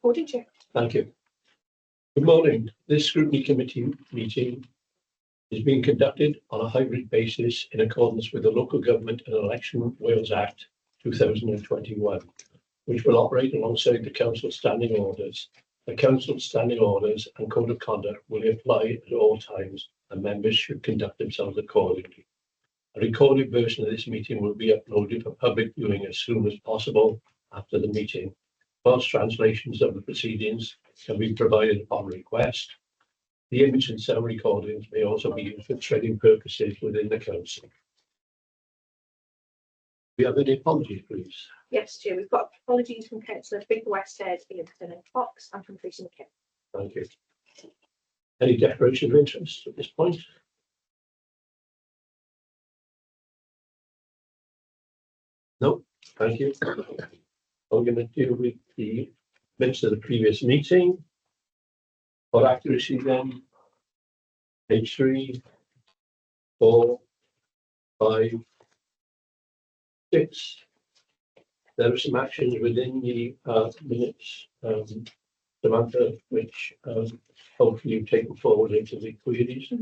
Recording check. Thank you. Good morning. This scrutiny committee meeting is being conducted on a hybrid basis in accordance with the Local Government and Election Wales Act 2021, which will operate alongside the Council's standing orders. The Council's standing orders and code of conduct will apply at all times, and members should conduct themselves accordingly. A recorded version of this meeting will be uploaded for public viewing as soon as possible after the meeting. Whilst translations of the proceedings can be provided upon request, the image and sound recordings may also be used for training purposes within the council. Do we have any apologies, please? Yes, Chair. We've got apologies from Councillor Big Westhead, Ian Fox, and from Tracy McKim. Thank you. Any declaration of interest at this point? No, thank you. I'm going to deal with the minutes of the previous meeting. For accuracy then, page 3, 4, 5, 6. There are some actions within the minutes, Samantha, which hopefully you've taken forward into the queries.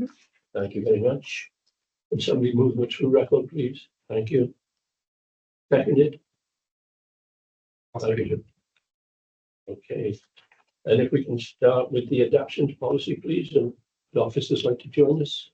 Thank you very much. Can somebody move them through record, please? Thank you. Seconded. Very good. Okay. And if we can start with the adaptations policy, please, and the officers like to join us.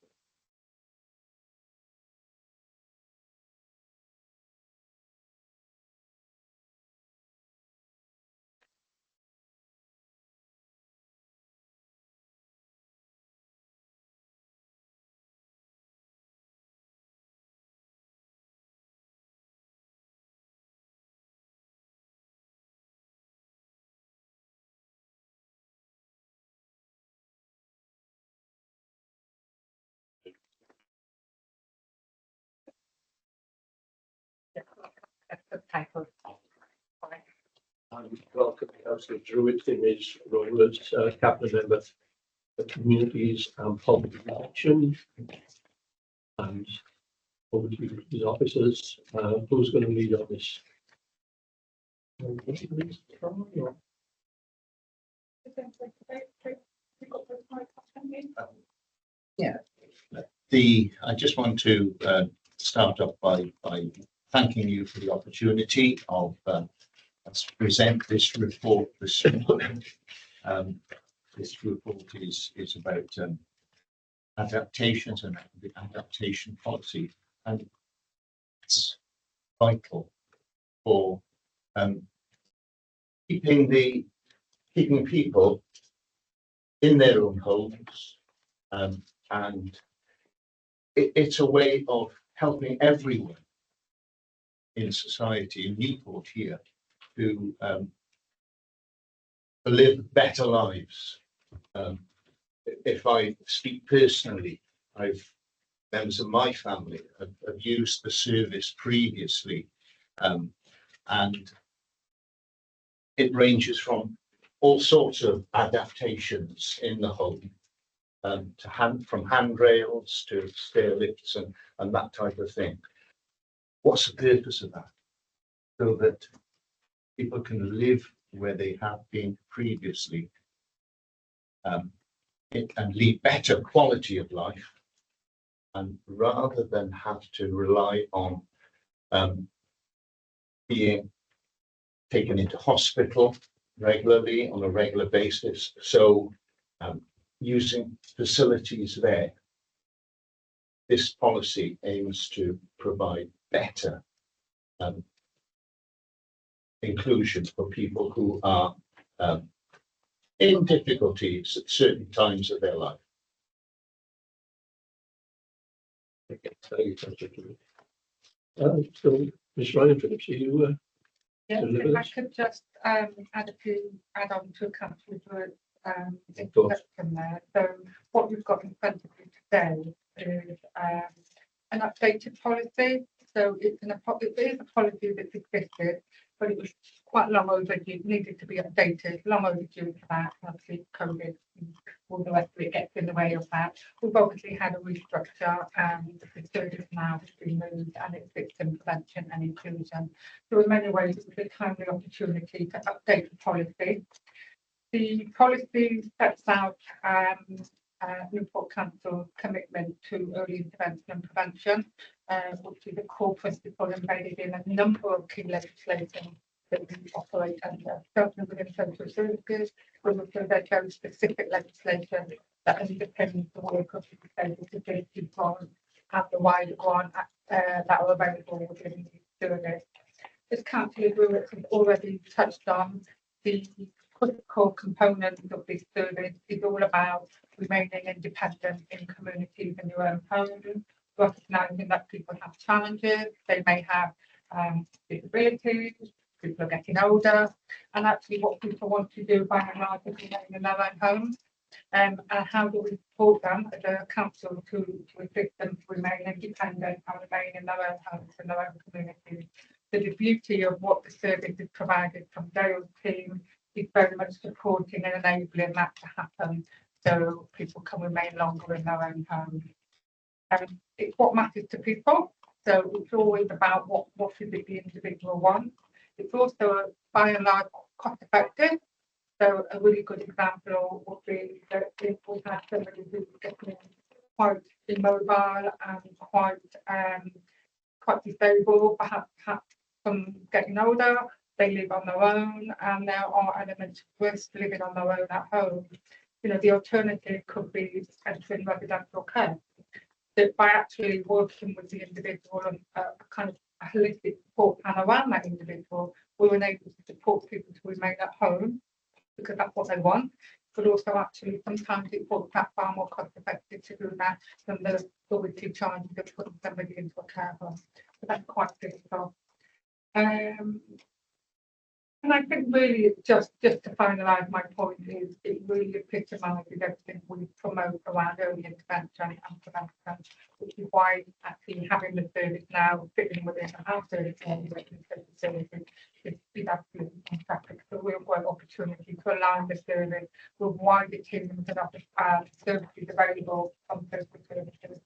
And welcome Councillor Druitt in his role as cabinet member for communities and public action. And over to his officers. Who's going to lead on this? Yeah, I just want to start off by thanking you for the opportunity of us to present this report this morning. This report is about adaptations and the adaptation policy, and it's vital for keeping people in their own homes, and it's a way of helping everyone in society, in Newport here, to live better lives. If I speak personally, members of my family have used the service previously, and it ranges from all sorts of adaptations in the home, from handrails to stair lifts and that type of thing. What's the purpose of that? So that people can live where they have been previously, and lead better quality of life, and rather than have to rely on being taken into hospital regularly on a regular basis. So using facilities there, this policy aims to provide better inclusion for people who are in difficulties at certain times of their life. Okay, thank you. So, Ms. Ryan Phillips, are you? Yeah, if I could just add on to a couple of introduction there. So what we've got in front of you today is an updated policy. So it is a policy that's existed, but it was quite long overdue, needed to be updated, long overdue for that. Obviously, COVID and all the rest of it gets in the way of that. We've obviously had a restructure, and the service now has been moved, and it's victim prevention and inclusion. So in many ways, it was a timely opportunity to update the policy. The policy sets out Newport Council's commitment to early intervention and prevention, which is a core principle embedded in a number of key legislation that we operate under. Certainly within social services, but also there's very specific legislation that underpins the work of the disabled disability fund and the wider one that are available within the service. As Councillor Brewitt has already touched on, the critical component of this service is all about remaining independent in communities in your own home, recognising that people have challenges, they may have disabilities, people are getting older, and actually what people want to do by and large is remain in their own homes. And how do we support them as a council to assist them to remain independent and remain in their own homes and their own communities. So the beauty of what the service is provided from Dale's team is very much supporting and enabling that to happen, so people can remain longer in their own homes. It's what matters to people, so it's always about what is it the individual wants. It's also by and large cost effective. So a really good example would be that if we had somebody who's getting quite immobile and quite disabled, perhaps from getting older, they live on their own, and there are elements of risk living on their own at home. You know, the alternative could be entering residential care. That by actually working with the individual and a kind of a holistic support plan around that individual, we were able to support people to remain at home because that's what they want. But also, actually, sometimes it works out far more cost effective to do that than the two charges of putting somebody into a care home. So that's quite difficult. And I think really just to finalise my point is it really epitomises everything we promote around early intervention and prevention, which is why actually having the service now fitting within our service is absolutely fantastic. So we've got an opportunity to align the service with wider teams and other services available from social services.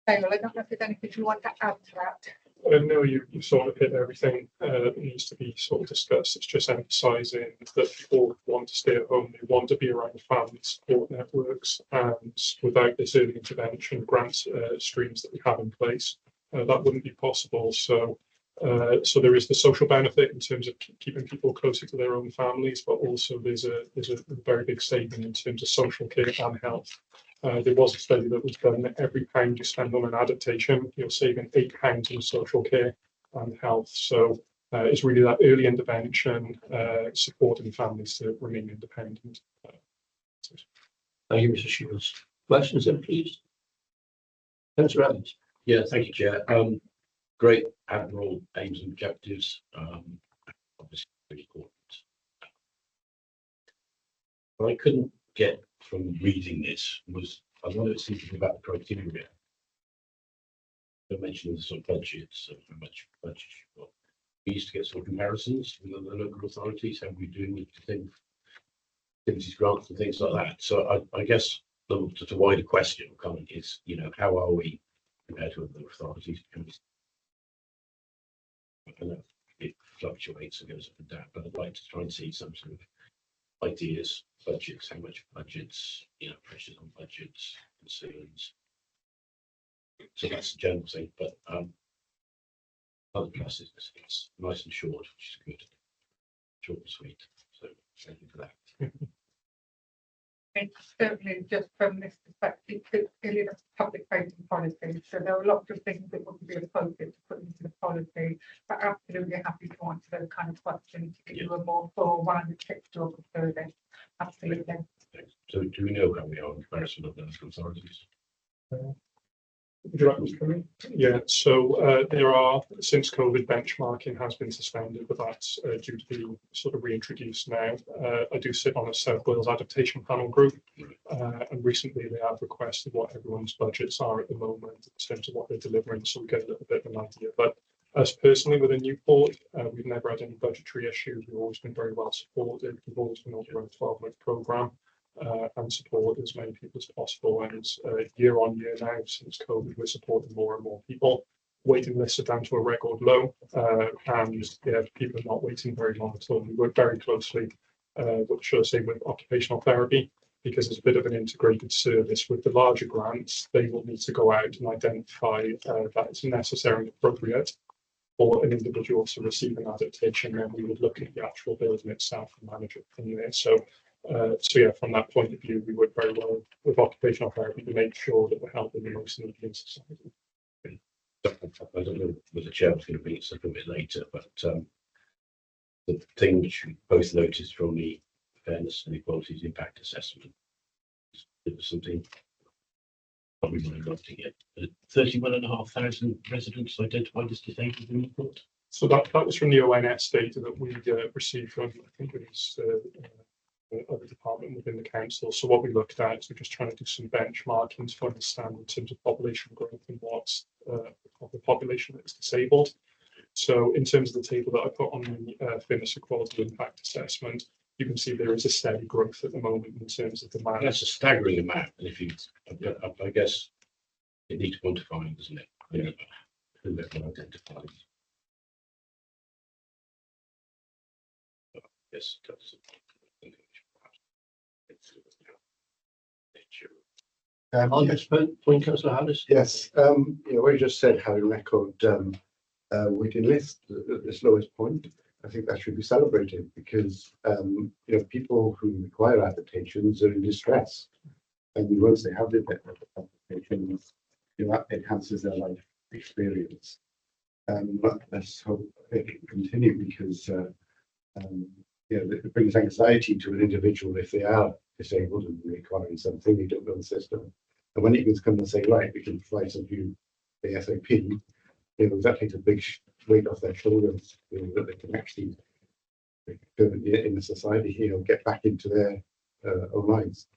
Dale, I don't know if there's anything you want to add to that. No, you sort of hit everything that needs to be sort of discussed. It's just emphasising that people want to stay at home, they want to be around family support networks, and without this early intervention grant streams that we have in place, that wouldn't be possible. So there is the social benefit in terms of keeping people closer to their own families, but also there's a very big saving in terms of social care and health. There was a study that was done that every pound you spend on an adaptation, you're saving £8 in social care and health. So it's really that early intervention, supporting families to remain independent. Thank you, Mr. Shields. Questions then, please? Councillor Evans. Yeah, thank you, Chair. Great admirable aims and objectives. Obviously, very important. What I couldn't get from reading this was I wanted to think about the criteria. I mentioned the sort of budgets, so how much budget you've got. We used to get sort of comparisons with the local authorities, how we doing with things, activities grants and things like that. So I guess the wider question or comment is, you know, how are we compared to other authorities? I know it fluctuates and goes up and down, but I'd like to try and see some sort of ideas, budgets, how much budgets, you know, pressures on budgets, concerns. So that's the general thing, but other plus it's nice and short, which is good. Short and sweet. So thank you for that. It's certainly just from this perspective, it's really a public facing policy. So there are lots of things that would be appropriate to put into the policy, but absolutely happy to answer those kind of questions to give you a more full rounded picture of the service. Absolutely. So do we know how we are in comparison of those authorities? Would you like me to come in? Yeah, so there are, since COVID, benchmarking has been suspended, but that's due to be sort of reintroduced now. I do sit on a South Wales adaptation panel group, and recently they have requested what everyone's budgets are at the moment in terms of what they're delivering, so we get a little bit of an idea. But us personally within Newport, we've never had any budgetary issues. We've always been very well supported. We've always been over a 12-month programme. And support as many people as possible. And year on year now, since COVID, we're supporting more and more people. Waiting lists are down to a record low, and yeah, people are not waiting very long at all. We work very closely what should I say, with occupational therapy, because it's a bit of an integrated service. With the larger grants, they will need to go out and identify that it's necessary and appropriate for an individual to receive an adaptation. Then we would look at the actual building itself and manage it from there. So yeah, from that point of view, we work very well with occupational therapy to make sure that we're helping the most needy in society. I don't know whether the chair was going to bring it up a bit later, but the thing which we both noticed from the fairness and equalities impact assessment, it was something probably not adopting it. 31,500 residents identified as disabled in Newport. So that was from the ONS data that we received from, I think it was other department within the council. So what we looked at is we're just trying to do some benchmarking to understand in terms of population growth and what's the population that is disabled. So in terms of the table that I put on the fairness equality impact assessment, you can see there is a steady growth at the moment in terms of demand. That's a staggering amount, and if you, I guess, it needs quantifying, doesn't it? Yeah. Who that can identify. Yes, that's. On this point, Councillor Harris. Yes, what you just said, having record waiting list at this lowest point, I think that should be celebrated because people who require adaptations are in distress, and once they have the adaptations, that enhances their life experience. But let's hope it can continue because it brings anxiety to an individual if they are disabled and requiring something, they don't know the system. And when it can come and say, right, we can provide some new ASAP, that takes a big weight off their shoulders, that they can actually in the society, get back into their own lives.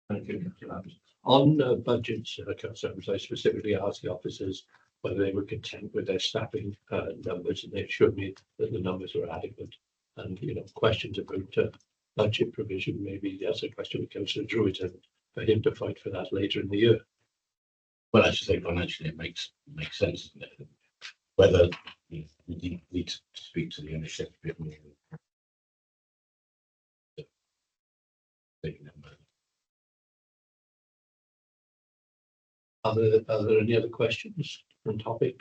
Thank you, Councillor Harris. On budgets, Councillor Harris, I specifically asked the officers whether they were content with their staffing numbers, and they assured me that the numbers were adequate. And questions about budget provision, maybe that's a question with Councillor Druitt and for him to fight for that later in the year. Well, I should say financially it makes sense, doesn't it? Whether we need to speak to the NHS a bit more. Are there any other questions on topic?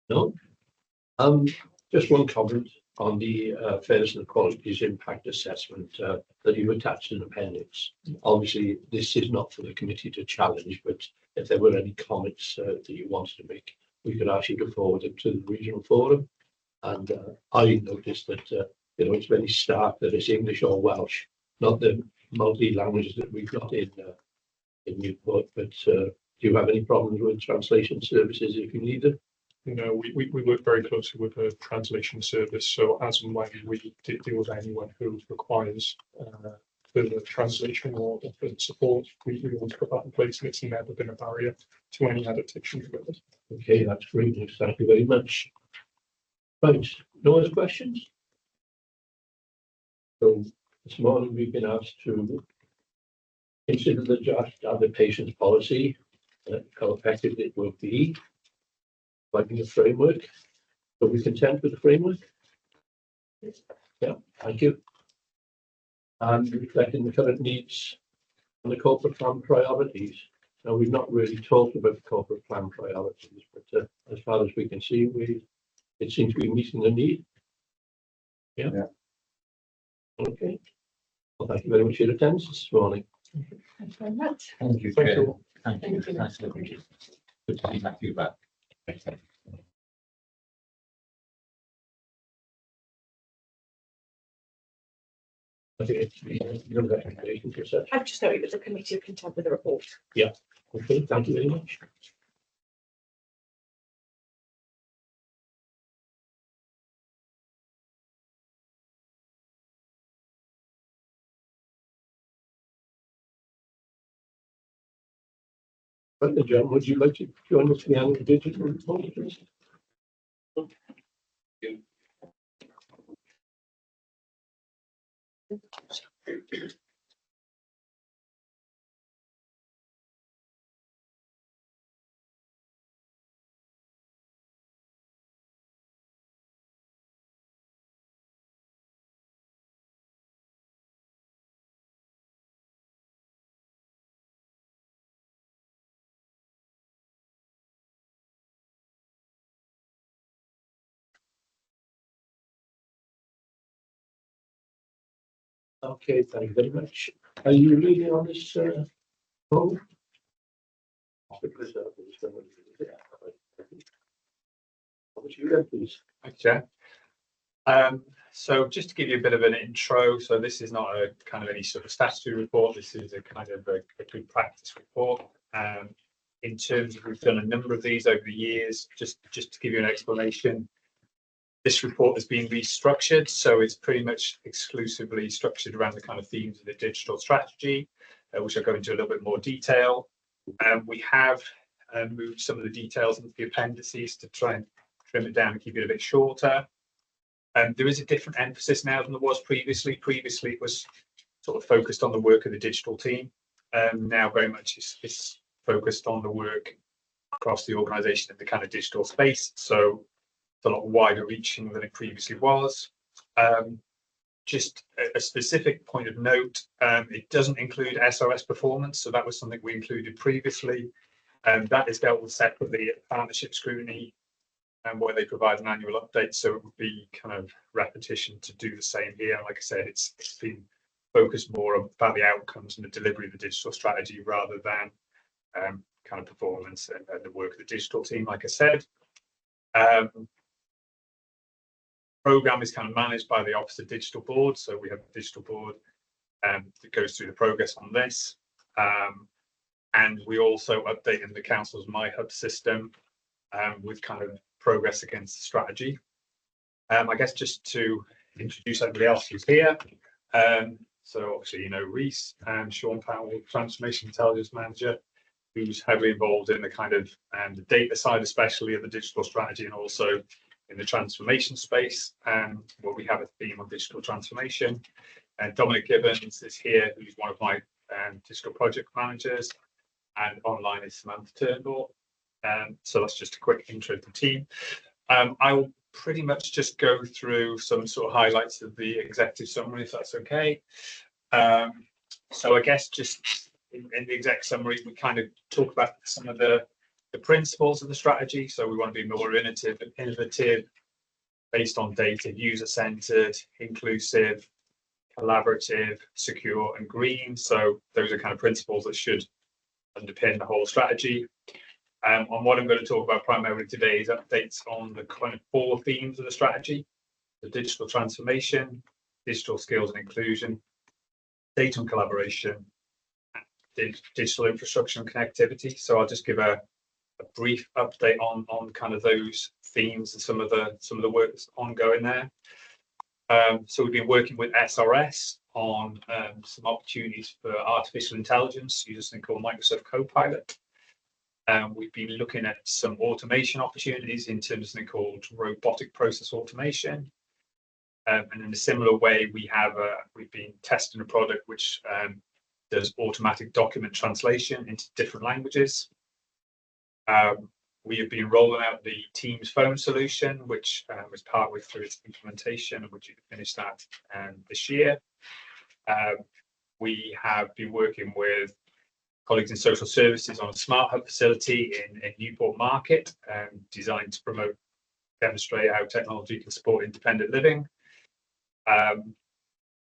No. Just one comment on the fairness and equalities impact assessment that you attached in appendix. Obviously, this is not for the committee to challenge, but if there were any comments that you wanted to make, we could ask you to forward them to the regional forum. And I noticed that it's very stark that it's English or Welsh, not the multi languages that we've got in Newport. But do you have any problems with translation services if you need them? We work very closely with a translation service. So as and when we deal with anyone who requires further translation or further support, we want to put that in place, and it's never been a barrier to any adaptation with it. Okay, that's great news. Thank you very much. Right, no other questions? So this morning we've been asked to consider the draft adaptations policy, how effective it will be, liking the framework. Are we content with the framework? Yeah, thank you. And reflecting the current needs and the corporate plan priorities. Now, we've not really talked about the corporate plan priorities, but as far as we can see, it seems to be meeting the need. Yeah. Okay. Well, thank you very much for your attendance this morning. Thank you very much. Thank you. Thank Chair. you. Thank you. Nice to meet you. Good to have you back. Okay, you don't have recommendations for such. I just know it was a committee of content with the report. Okay, thank you very much. But John, would you like to join us for the annual digital report, please? Okay, thank you very much. Are you leading on this, poll? Over to you then, please. Okay. So just to give you a bit of an intro, so this is not a kind of any sort of statutory report. This is a kind of a good practice report. In terms of, we've done a number of these over the years. Just to give you an explanation, this report has been restructured, so it's pretty much exclusively structured around the kind of themes of the digital strategy, which I'll go into a little bit more detail. We have moved some of the details into the appendices to try and trim it down and keep it a bit shorter. There is a different emphasis now than there was previously. Previously, it was sort of focused on the work of the digital team. Now very much it's focused on the work across the organisation in the kind of digital space. So it's a lot wider reaching than it previously was. Just a specific point of note, it doesn't include SRS performance. So that was something we included previously. That is dealt with separately at partnership scrutiny, and where they provide an annual update. So it would be kind of repetition to do the same here. Like I said, it's been focused more about the outcomes and the delivery of the digital strategy rather than kind of performance and the work of the digital team, like I said. Program is kind of managed by the Office of Digital Board. So we have a digital board that goes through the progress on this. And we also update in the council's MyHub system with kind of progress against the strategy. I guess just to introduce everybody else who's here. So obviously, you know, Reese and Sean Powell, Transformation Intelligence Manager, who's heavily involved in the kind of the data side, especially of the digital strategy, and also in the transformation space, where we have a theme on digital transformation. And Dominic Gibbons is here, who's one of my digital project managers, and online is Samantha Turnbull. So that's just a quick intro to the team. I will pretty much just go through some sort of highlights of the executive summary, if that's okay. So I guess just in the exec summary, we kind of talk about some of the principles of the strategy. So we want to be more innovative, based on data, user-centered, inclusive, collaborative, secure, and green. So those are kind of principles that should underpin the whole strategy. And what I'm going to talk about primarily today is updates on the kind of 4 themes of the strategy: the digital transformation, digital skills and inclusion, data and collaboration, and digital infrastructure and connectivity. So I'll just give a brief update on kind of those themes and some of the work that's ongoing there. So we've been working with SRS on some opportunities for artificial intelligence, using something called Microsoft Copilot. We've been looking at some automation opportunities in terms of something called robotic process automation. And in a similar way, we've been testing a product which does automatic document translation into different languages. We have been rolling out the Teams phone solution, which was partway through its implementation, and which we finished that this year. We have been working with colleagues in social services on a smart hub facility in Newport Market, designed to demonstrate how technology can support independent living.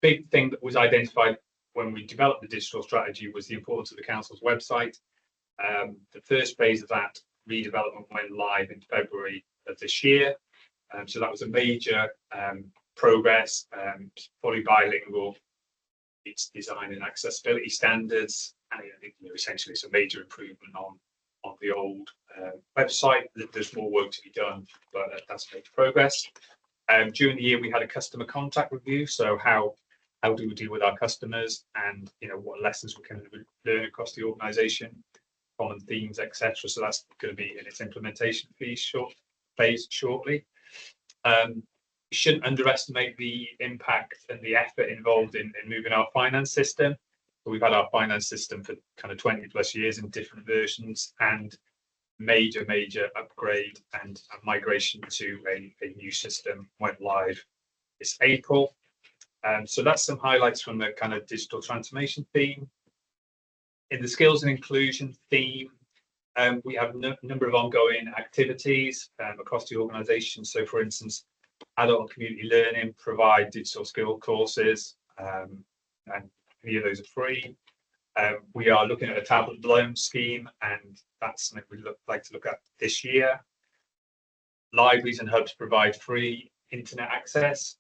Big thing that was identified when we developed the digital strategy was the importance of the council's website. The first phase of that redevelopment went live in February of this year. So that was a major progress, fully bilingual. It's design and accessibility standards, and essentially it's a major improvement on the old website. There's more work to be done, but that's major progress. During the year, we had a customer contact review. So how do we deal with our customers, and what lessons we can learn across the organisation, common themes, etc. So that's going to be in its implementation phase shortly. We shouldn't underestimate the impact and the effort involved in moving our finance system. So we've had our finance system for kind of 20 plus years in different versions, and major upgrade and migration to a new system went live this April. So that's some highlights from the kind of digital transformation theme. In the skills and inclusion theme, we have a number of ongoing activities across the organisation. So for instance, adult and community learning provide digital skill courses. and any of those are free. We are looking at a tablet loan scheme, and that's something we like to look at this year. Libraries and hubs provide free internet access,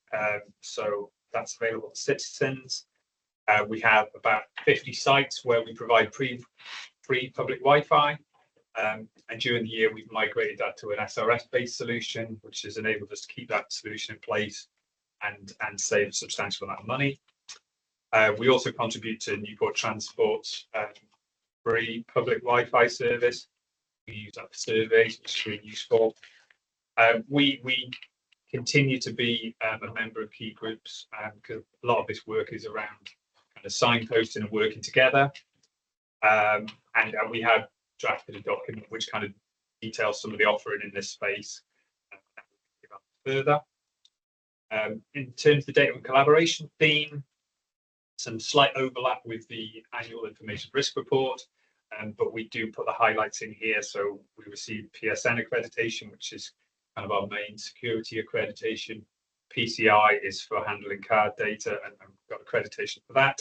so that's available to citizens. We have about 50 sites where we provide free public Wi-Fi, and during the year we've migrated that to an SRS-based solution, which has enabled us to keep that solution in place and save a substantial amount of money. We also contribute to Newport Transport's free public Wi-Fi service. We use that for surveys, which is really useful. We continue to be a member of key groups because a lot of this work is around kind of signposting and working together. And we have drafted a document which kind of details some of the offering in this space. Further, in terms of the data and collaboration theme, some slight overlap with the annual information risk report, but we do put the highlights in here. So we received PSN accreditation, which is kind of our main security accreditation. PCI is for handling card data, and we've got accreditation for that.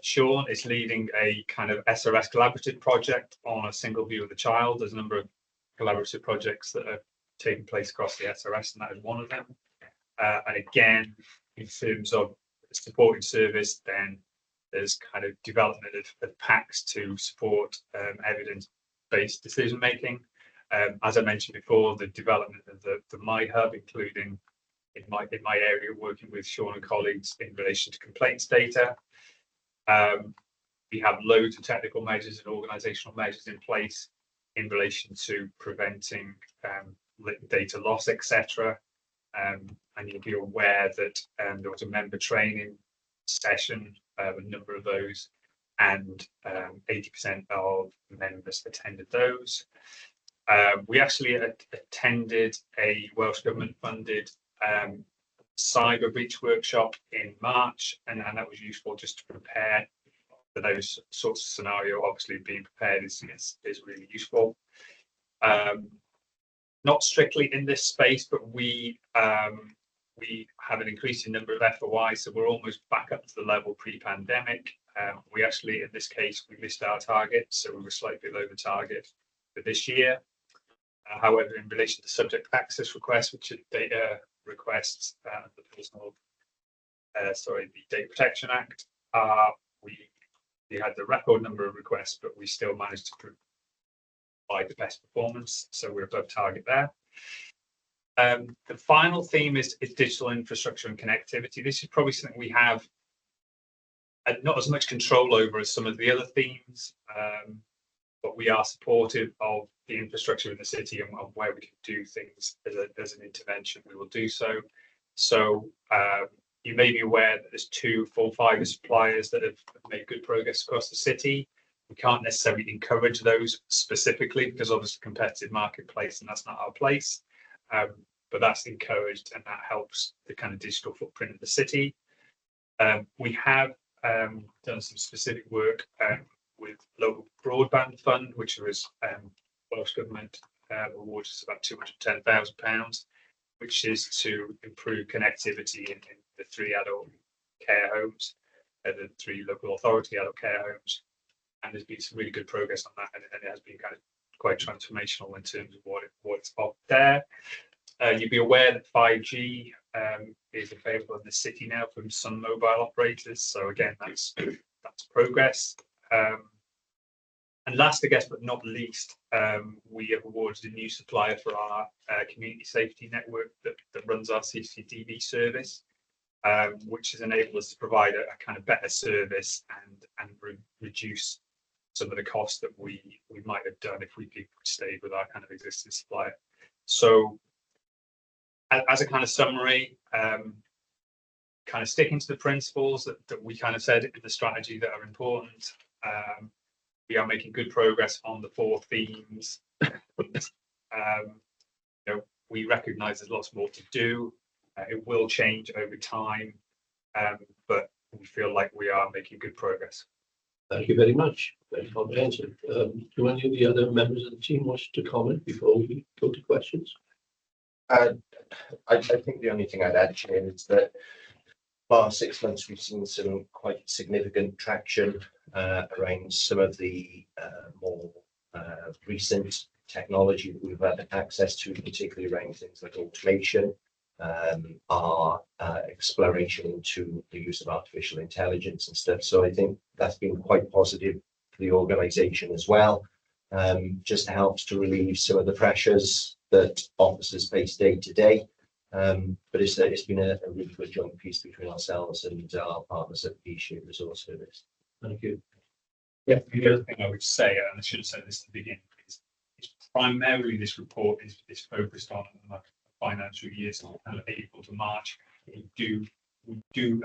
Sean is leading a kind of SRS collaborative project on a single view of the child. There's a number of collaborative projects that are taking place across the SRS, and that is one of them. And again, in terms of supporting service, then there's kind of development of packs to support evidence-based decision making. As I mentioned before, the development of the My Hub, including in my area, working with Sean and colleagues in relation to complaints data. We have loads of technical measures and organisational measures in place in relation to preventing data loss, etc. And you'll be aware that there was a member training session, a number of those, and 80% of members attended those. We actually attended a Welsh Government funded cyber breach workshop in March, and that was useful just to prepare for those sorts of scenario. Obviously, being prepared is really useful. Not strictly in this space, but we have an increasing number of FOIs, so we're almost back up to the level pre-pandemic. We actually, in this case, we missed our target, so we were slightly below the target for this year. However, in relation to subject access requests, which are data requests, the Data Protection Act, we had the record number of requests, but we still managed to provide the best performance, so we're above target there. The final theme is digital infrastructure and connectivity. This is probably something we have not as much control over as some of the other themes, but we are supportive of the infrastructure in the city, and where we can do things as an intervention, we will do so. So you may be aware that there's 2 full fibre suppliers that have made good progress across the city. We can't necessarily encourage those specifically because obviously competitive marketplace, and that's not our place. But that's encouraged, and that helps the kind of digital footprint of the city. We have done some specific work with local broadband fund, which was Welsh Government awarded us about £210,000, which is to improve connectivity in the 3 adult care homes, the 3 local authority adult care homes. And there's been some really good progress on that, and it has been kind of quite transformational in terms of what's up there. You'd be aware that 5G is available in the city now from some mobile operators. So again, that's progress. And last, I guess, but not least, we have awarded a new supplier for our community safety network that runs our CCTV service, which has enabled us to provide a kind of better service and reduce some of the costs that we might have done if we stayed with our kind of existing supplier. So as a kind of summary, kind of sticking to the principles that we kind of said in the strategy that are important. We are making good progress on the 4 themes. We recognise there's lots more to do. It will change over time, but we feel like we are making good progress. Thank you very much. Very comprehensive. Do any of the other members of the team wish to comment before we go to questions? I think the only thing I'd add, Chair, is that last 6 months, we've seen some quite significant traction around some of the more recent technology that we've had access to, particularly around things like automation, our exploration into the use of artificial intelligence and stuff. So I think that's been quite positive for the organisation as well. Just helps to relieve some of the pressures that officers face day to day. But it's been a really good joint piece between ourselves and our partners at the Shared Resource Service. Thank you. Yeah, the other thing I would say, and I should have said this at the beginning, is primarily this report is focused on financial years kind of April to March. We do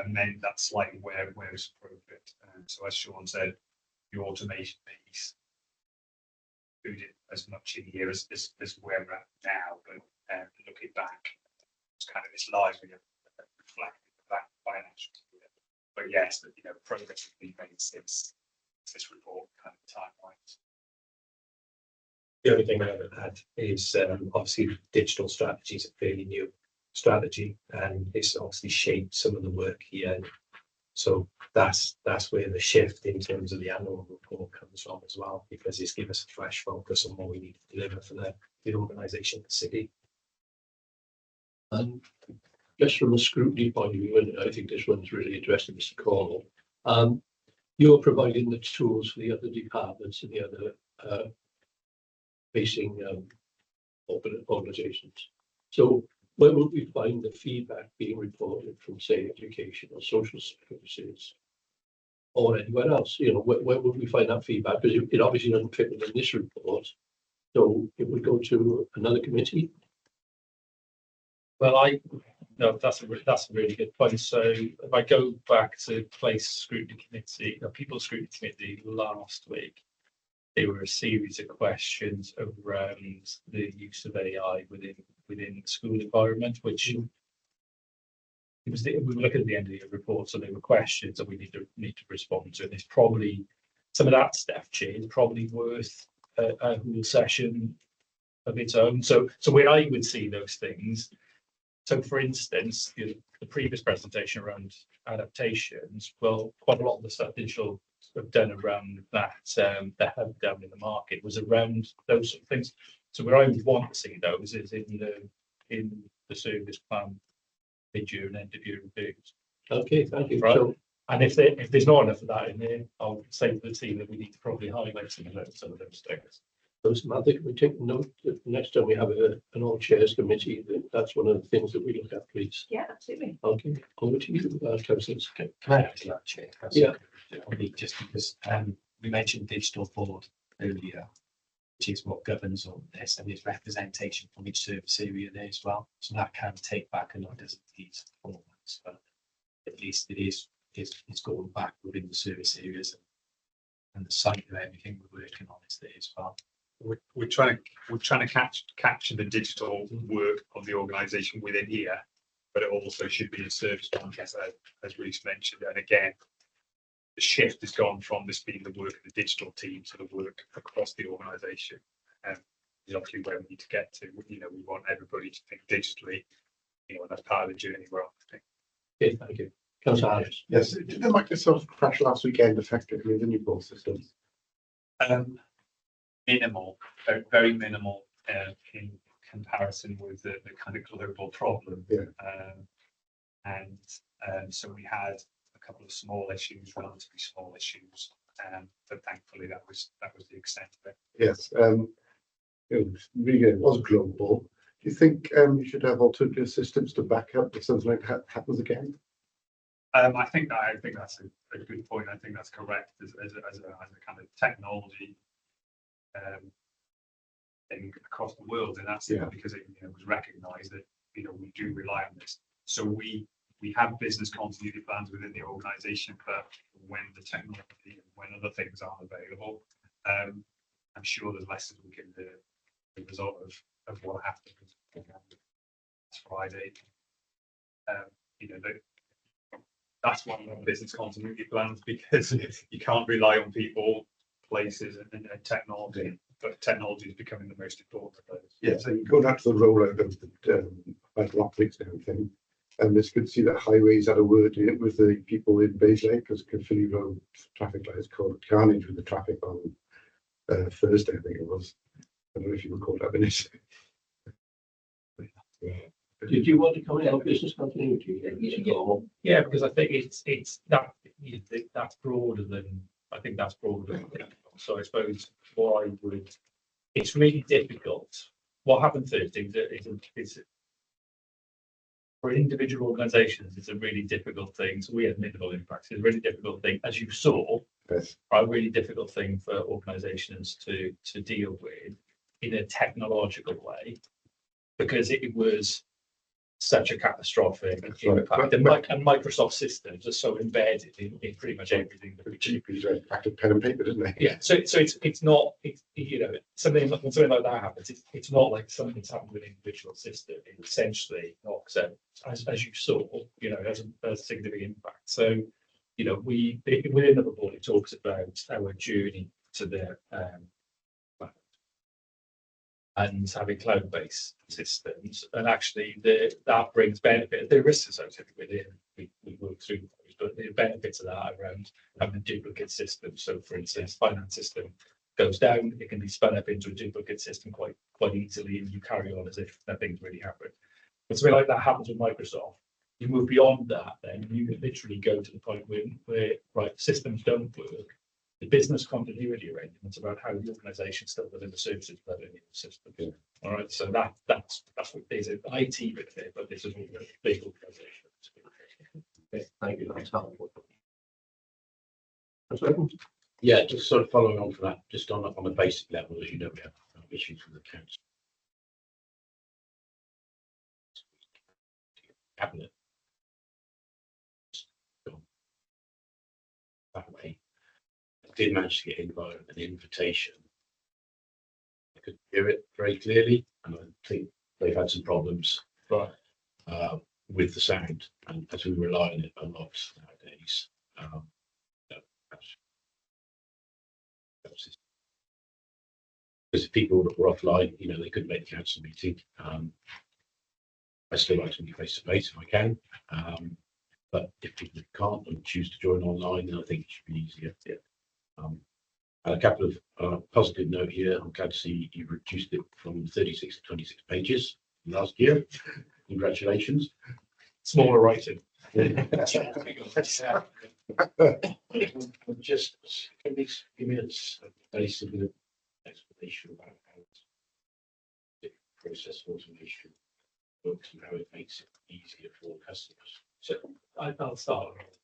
amend that slightly where it's appropriate. So as Sean said, the automation piece included as much in here as where we're at now, but looking back, it's kind of this largely reflecting that financial year. But yes, progress has been made since this report kind of timelines. The only thing I would add is obviously digital strategy is a fairly new strategy, and it's obviously shaped some of the work here. So that's where the shift in terms of the annual report comes from as well, because it's given us a fresh focus on what we need to deliver for the organisation, the city. And just from a scrutiny point of view, and I think this one's really addressed to Mr. Cornwall, you're providing the tools for the other departments and the other facing organisations. So where will we find the feedback being reported from, say, education or social services or anywhere else? Where would we find that feedback? Because it obviously doesn't fit within this report. So it would go to another committee. Well, that's a really good point. So if I go back to place scrutiny committee, People's Scrutiny Committee last week, there were a series of questions around the use of AI within the school environment, which we were looking at the end of the report, so there were questions that we need to respond to. And it's probably some of that step change probably worth a whole session of its own. So where I would see those things. So, for instance, the previous presentation around adaptations, well, quite a lot of the stuff digital have done around that, that have done in the market was around those sort of things. So where I would want to see those is in the service plan mid-year and end of year reviews. Okay, thank you. Right. So, and if there's not enough of that in there, I'll say to the team that we need to probably highlight some of those things. Samantha, can we take note that next time we have an all chairs committee, that's one of the things that we look at, please? Yeah, absolutely. Okay, over to you, councillors. Can I add to that, Chair? Yeah. Just because we mentioned digital board earlier, which is what governs all this, and there's representation from each service area there as well. So that can take back a lot of these formats, but at least it's going back within the service areas and the site of everything we're working on is there as well. We're trying to capture the digital work of the organisation within here, but it also should be in service plans, as Reece mentioned. And again, the shift has gone from this being the work of the digital team to the work across the organisation. And is obviously where we need to get to. We want everybody to think digitally. And that's part of the journey we're on, I think. Okay, thank you. Councillor Harris. Yes, did the Microsoft crash last weekend effectively the Newport systems? Minimal, very minimal in comparison with the kind of global problem. Yeah. So we had a couple of small issues, relatively small issues, but thankfully that was the extent of it. Yes, it was global. Do you think you should have alternative systems to back up if something like that happens again? I think that's a good point. I think that's correct as a kind of technology thing across the world, and that's because it was recognised that we do rely on this. So we have business continuity plans within the organisation for when the technology and when other things aren't available. I'm sure there's lessons we can do as a result of what happened last Friday. That's one of our business continuity plans, because you can't rely on people, places, and technology. But technology is becoming the most important of those. Yeah, so you go back to the rollout of the fiber optics and everything. And it's good to see that highways had a word in it with the people in Baysley, because Caerphilly Road traffic lights caused carnage with the traffic on Thursday, I think it was. I don't know if you recall that minute. Did you want to comment on business continuity? Yeah, because I think it's that that's broader than I think that's broader than so I suppose what I would it's really difficult. What happened Thursday is for individual organisations, it's a really difficult thing. So we had minimal impacts. It's a really difficult thing, as you saw, Yes. a really difficult thing for organisations to deal with in a technological way, because it was such a catastrophic impact. And Microsoft systems are so embedded in pretty much everything that we do. GPs went back to pen and paper, didn't they? Yeah, so it's not you know something when something like that happens, it's not like something's happened with an individual system. It essentially knocks out, as you saw, you know, has a significant impact. So you know, within the report it talks about our journey to the and having cloud-based systems, and actually that brings benefit. There are risks associated with it. We work through those, but the benefits of that around having a duplicate system. So, for instance, finance system goes down, it can be spun up into a duplicate system quite easily, and you carry on as if nothing's really happened. But something like that happens with Microsoft. You move beyond that, then you literally go to the point where right systems don't work. The business continuity arrangements about how the organisation still within the services within the system. Yeah. All right, so that's what there's an IT bit there, but this is all a big organisation. Okay, thank you. That's helpful. Yeah, just sort of following on from that, just on a basic level, as you know, we have issues with the council. Cabinet. That way. I did manage to get in by an invitation. I could hear it very clearly, and I think they've had some problems with the sound, and as we rely on it a lot nowadays. Because if people were offline, you know, they couldn't make the council meeting. I still like to meet face to face if I can, but if people can't and choose to join online, then I think it should be easier. Yeah. And a couple of positive note here. I'm glad to see you've reduced it from 36 to 26 pages last year. Congratulations. Smaller writing. Just can you give me a very simple explanation about how the process automation works and how it makes it easier for customers? So I'll start with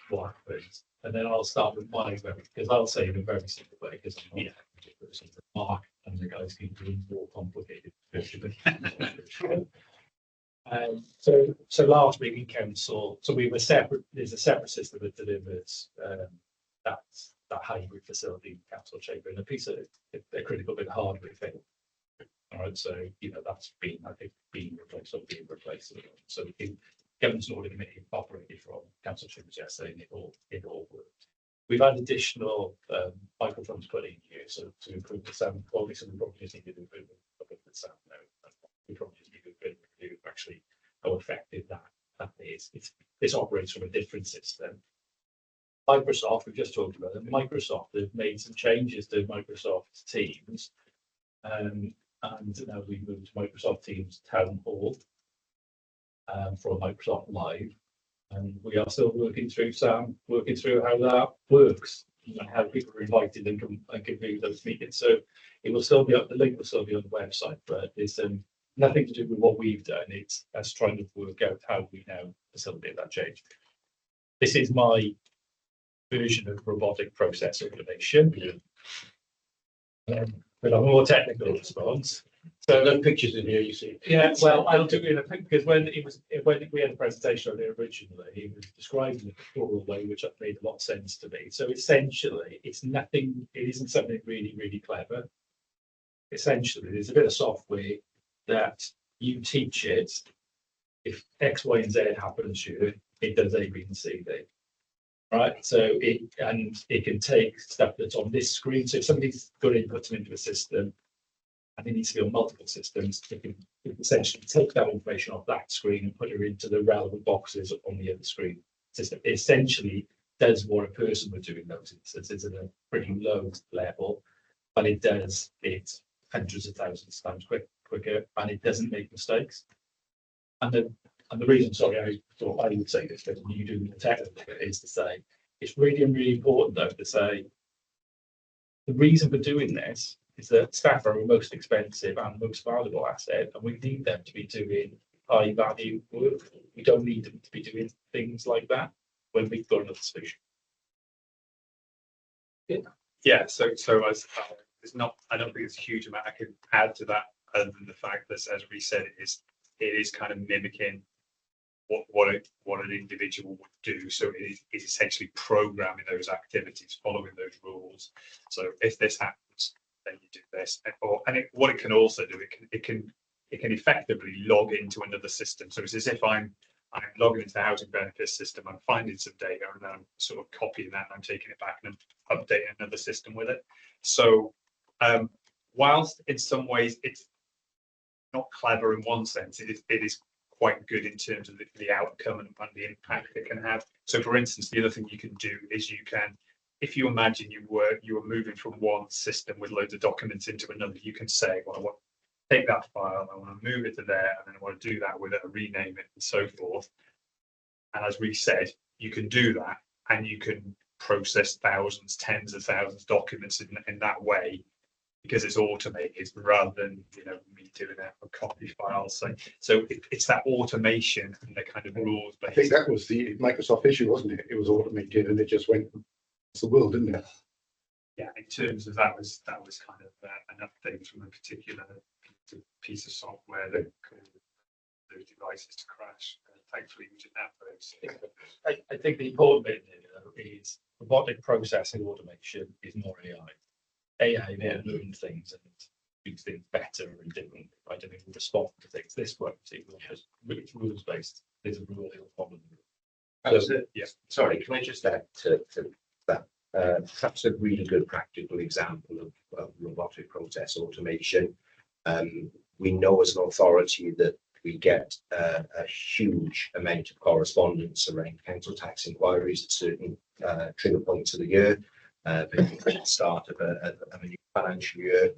what happens, and then I'll start with my very, because I'll say in a very simple way, because I'm not a particular person. Mark and the guys keep doing more complicated. So last week in council, so we were separate. There's a separate system that delivers that hybrid facility in council chamber, and a piece of a critical bit of hardware thing. All right, so you know that's been I think being replaced or being replaced. So the governance and audit committee operated from council chambers yesterday, and it all worked. We've had additional microphones put in here, so to improve the sound quality. So we probably just need to improve the sound now. We probably just need to review actually how effective that is. This operates from a different system. Microsoft, we've just talked about it. Microsoft have made some changes to Microsoft Teams, and now we moved to Microsoft Teams Town Hall from Microsoft Live, and we are still working through how that works and how people are invited and can view those meetings. So it will still be up. The link will still be on the website, but there's nothing to do with what we've done. It's us trying to work out how we now facilitate that change. This is my version of robotic process automation. But a more technical response. So no pictures in here, you see. Yeah, well, I'll do it in a because when we had a presentation on it originally, he was describing the pictorial way, which made a lot of sense to me. So essentially, it isn't something really clever. Essentially, there's a bit of software that you teach it. If X, Y, and Z happens here, it does A, B, and C, D. Right, so it can take stuff that's on this screen. So if somebody's got inputs into a system, and it needs to be on multiple systems, it can essentially take that information off that screen and put it into the relevant boxes on the other screen system. It essentially does what a person would do in those instances at a pretty low level, but it does it hundreds of thousands of times quicker, and it doesn't make mistakes. And the reason, sorry, I thought I would say this, but you do the technical bit, is to say it's really important though to say the reason for doing this is that staff are our most expensive and most valuable asset, and we need them to be doing high value work. We don't need them to be doing things like that when we've got another solution. Yeah, so as there's not, I don't think there's a huge amount I can add to that, other than the fact that, as we said, it is kind of mimicking what an individual would do. So it is essentially programming those activities, following those rules. So if this happens, then you do this. What it can also do, it can effectively log into another system. So it's as if I'm logging into the housing benefits system, I'm finding some data, and then I'm sort of copying that and I'm taking it back and I'm updating another system with it. So whilst in some ways it's not clever in one sense, it is quite good in terms of the outcome and the impact it can have. So for instance, the other thing you can do is you can, if you imagine you were moving from one system with loads of documents into another, you can say, well, I want to take that file, I want to move it to there, and then I want to do that with it, rename it, and so forth. And as we said, you can do that, and you can process thousands, tens of thousands of documents in that way, because it's automated rather than me doing a copy file. So it's that automation and the kind of rules. I think that was the Microsoft issue, wasn't it? It was automated and it just went across the world, didn't it? Yeah, in terms of that was kind of an update from a particular piece of software that caused those devices to crash. Thankfully, we didn't have those. I think the important bit here is robotic processing automation is more AI. AI will learn things and do things better and different. I don't think we'll respond to things. This won't. It will just rules based. There's a rule, he'll follow the rule. Yeah. Sorry, can I just add to that? Perhaps a really good practical example of robotic process automation. We know as an authority that we get a huge amount of correspondence around council tax inquiries at certain trigger points of the year. At the start of a new financial year,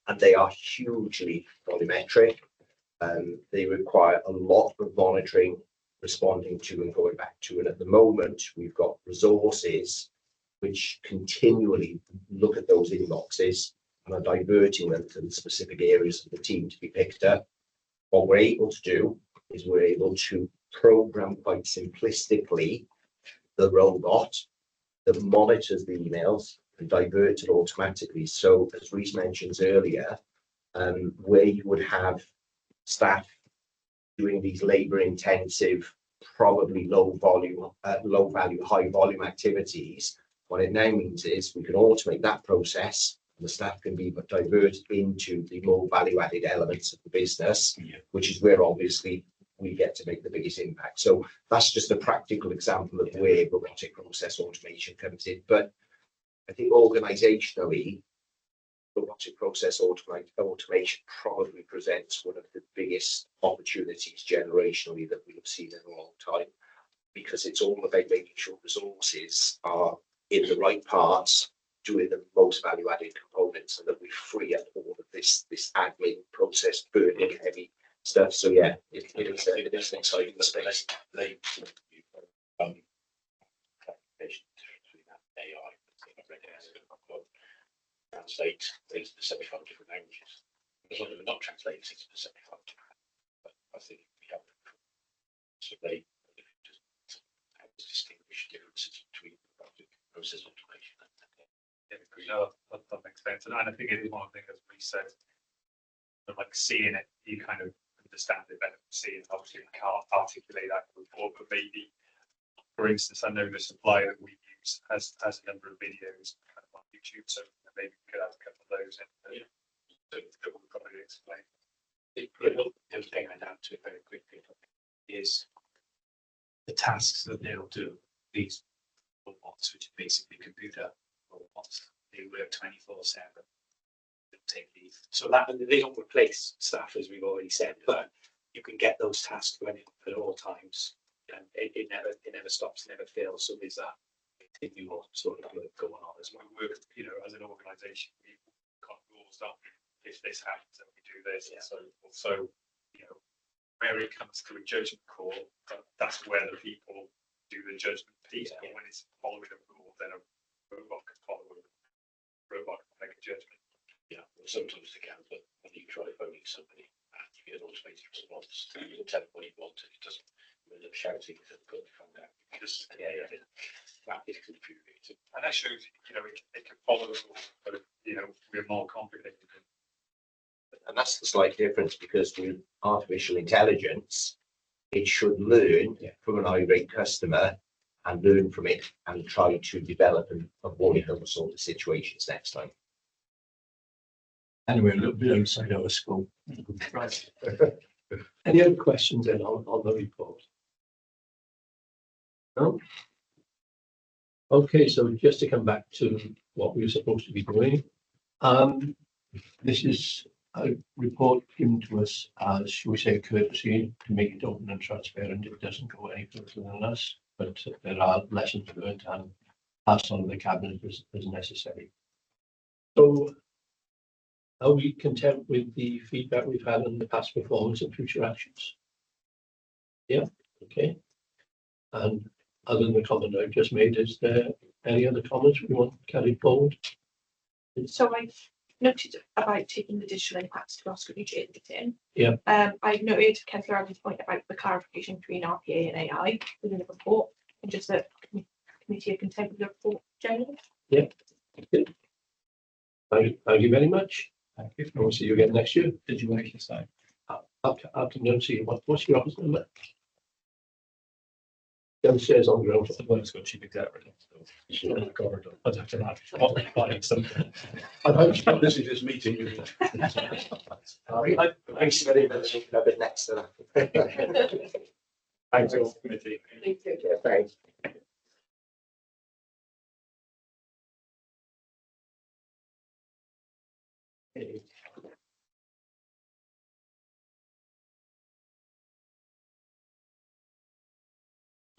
and they are hugely volumetric. They require a lot of monitoring, responding to and going back to. And at the moment, we've got resources which continually look at those inboxes and are diverting them to the specific areas of the team to be picked up. What we're able to do is we're able to program quite simplistically the robot that monitors the emails and diverts it automatically. So as Rhys mentioned earlier, where you would have staff doing these labor intensive, probably low value, high volume activities, what it now means is we can automate that process and the staff can be diverted into the more value added elements of the business, which is where obviously we get to make the biggest impact. So that's just a practical example of where robotic process automation comes in. But I think organisationally, robotic process automation probably presents one of the biggest opportunities generationally that we have seen in a long time, because it's all about making sure resources are in the right parts, doing the most value added components, and that we free up all of this admin process burning heavy stuff. So yeah, it is an exciting space. Translate things to 75 different languages. As long as we're not translating things to 75 different languages, but I think we have so they just distinguish differences between process automation and no, that makes sense. And I think it is one of the things, as we said, like seeing it, you kind of understand it better. Seeing, obviously, we can't articulate that before, but maybe, for instance, I know the supplier that we use has a number of videos kind of on YouTube, so maybe we could have a couple of those in that would probably explain. The other thing I'd add to it very quickly is the tasks that they'll do. These robots, which are basically computer robots, they work 24/7. take leave. So that, and they don't replace staff, as we've already said, but you can get those tasks running at all times. And it never stops, never fails. So there's that continual sort of work going on as well. We work, you know, as an organisation, we got rules that if this happens, then we do this. Yeah. So, you know, where it comes to a judgment call, that's where the people do the judgment piece. Yeah. And when it's following a rule, then a robot can follow a robot can make a judgment. Yeah, well, sometimes they can, but when you try phoning somebody and you get an automated response, you can tell it what you want, and it doesn't end up shouting at the phone down because that is confusing. And that shows, you know, it can follow the rule, but, you know, we're more complicated. And that's the slight difference, because with artificial intelligence, it should learn from an irate customer and learn from it and try to develop and avoid those sort of situations next time. Anyway, a little bit outside our scope. Right. Any other questions then on the report? No? Okay, so just to come back to what we were supposed to be doing. This is a report given to us as, shall we say, a courtesy to make it open and transparent. It doesn't go any further than us, but there are lessons learned and passed on to the cabinet as necessary. So are we content with the feedback we've had on the past performance and future actions? Yeah, okay. And other than the comment I've just made, is there any other comments we want to carry forward? So I've noted about taking the digital impacts to our Scrutiny meeting. Yeah. I've noted Councillor Allen's point about the clarification between RPA and AI within the report, and just that committee are content with the report generally. Yeah. Good. Thank you very much. Thank you. We'll see you again next year. Did you want to say? After no, see what's your office number? Downstairs on the ground. The one's got chief executive. So in the corridor. I'd have to find something. I hope you this is this meeting. Thanks very much. A bit next to that. Thanks all committee. Thank you. Yeah, thanks.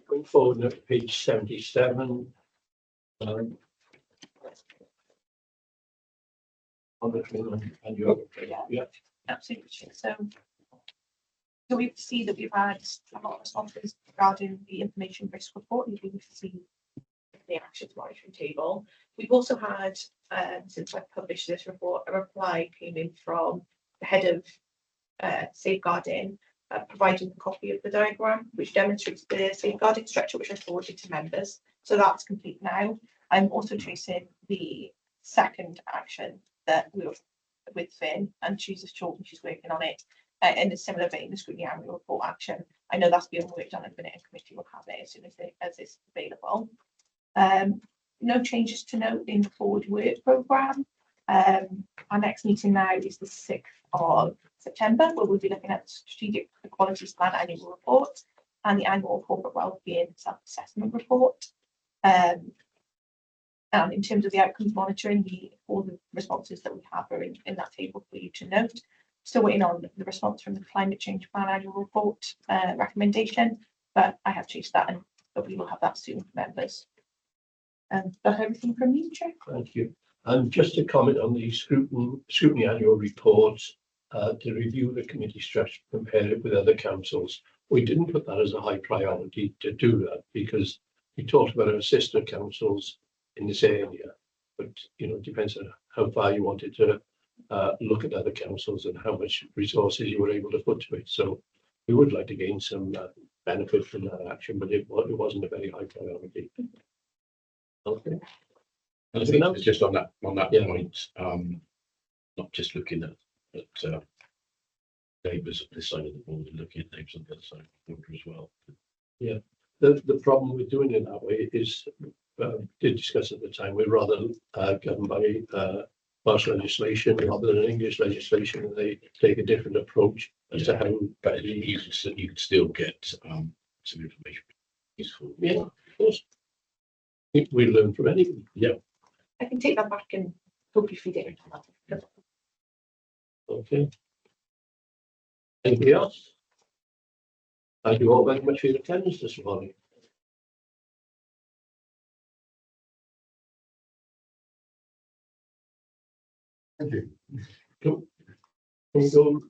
Going forward now to page 77. On the and your yeah. Absolutely. So we see that we've had a lot of responses regarding the information risk report, and we see the actions monitoring table. We've also had, since I've published this report, a reply came in from the head of safeguarding, providing a copy of the diagram, which demonstrates the safeguarding structure, which I forwarded to members. So that's complete now. I'm also tracing the second action that we were with Finn, and she's short and she's working on it. In a similar vein, the Scrutiny annual report action. I know that's being worked on at the minute, and committee will have it as soon as it's available. No changes to note in the forward work programme. Our next meeting now is the 6th of September, where we'll be looking at the Strategic Equalities Plan annual report and the annual corporate wellbeing self-assessment report. And in terms of the outcomes monitoring, all the responses that we have are in that table for you to note. Still waiting on the response from the Climate Change Plan annual report recommendation, but I have chased that, but we will have that soon for members. And that's everything from me, Chair. Thank you. And just to comment on the scrutiny annual report, to review the committee structure, compare it with other councils. We didn't put that as a high priority to do that because we talked about our sister councils in this area, but it depends on how far you wanted to look at other councils and how much resources you were able to put to it. So we would like to gain some benefit from that action, but it wasn't a very high priority. Okay. I think it's just on that Yeah. point, not just looking at neighbours on this side of the border, looking at neighbours on the other side of the border as well. Yeah, the problem with doing it that way is, did discuss at the time, we're rather governed by Welsh legislation rather than English legislation, and they take a different approach as to how. But you can still get some information useful. Yeah, of course. We learn from anything. Yeah. I can take that back and hopefully feed it into that. Okay. Anybody else? Thank you all very much for your attendance this morning. Thank you. Can we go